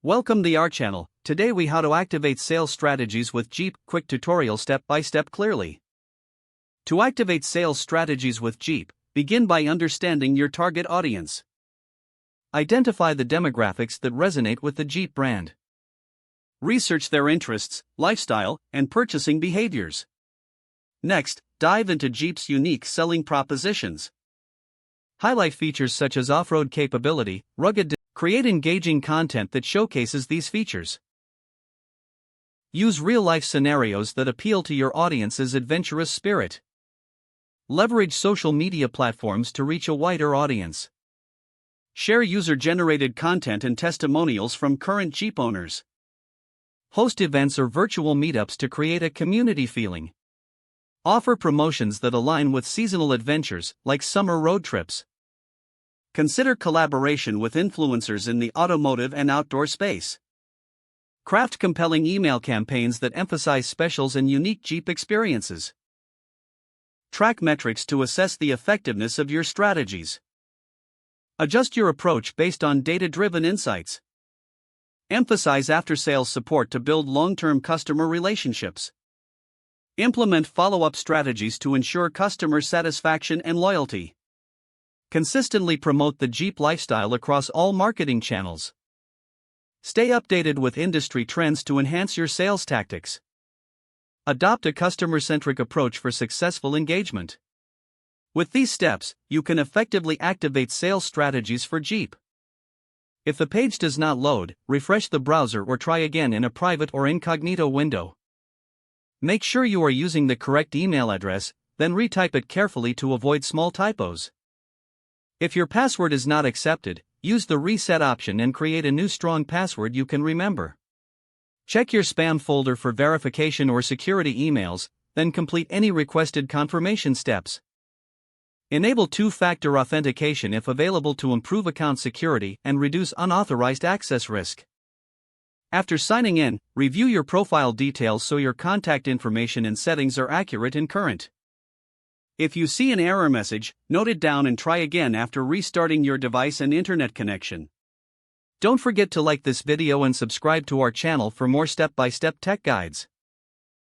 Welcome to our channel. Today we how to activate sales strategies with Jeep. Quick tutorial step by step clearly. To activate sales strategies with Jeep, begin by understanding your target audience. Identify the demographics that resonate with the Jeep brand. Research their interests, lifestyle, and purchasing behaviors. Next, dive into Jeep's unique selling propositions. Highlight features such as off-road capability, rugged. Create engaging content that showcases these features. Use real-life scenarios that appeal to your audience's adventurous spirit. Leverage social media platforms to reach a wider audience. Share user-generated content and testimonials from current Jeep owners. Host events or virtual meetups to create a community feeling. Offer promotions that align with seasonal adventures, like summer road trips. Consider collaboration with influencers in the automotive and outdoor space. Craft compelling email campaigns that emphasize specials and unique Jeep experiences. Track metrics to assess the effectiveness of your strategies. Adjust your approach based on data-driven insights. Emphasize after-sales support to build long-term customer relationships. Implement follow-up strategies to ensure customer satisfaction and loyalty. Consistently promote the Jeep lifestyle across all marketing channels. Stay updated with industry trends to enhance your sales tactics. Adopt a customer-centric approach for successful engagement. With these steps, you can effectively activate sales strategies for Jeep. If the page does not load, refresh the browser or try again in a private or incognito window. Make sure you are using the correct email address, then retype it carefully to avoid small typos. If your password is not accepted, use the reset option and create a new strong password you can remember. Check your spam folder for verification or security emails, then complete any requested confirmation steps. Enable two-factor authentication if available to improve account security and reduce unauthorized access risk. After signing in, review your profile details so your contact information and settings are accurate and current. If you see an error message, note it down and try again after restarting your device and internet connection. Don't forget to like this video and subscribe to our channel for more step-by-step tech guides.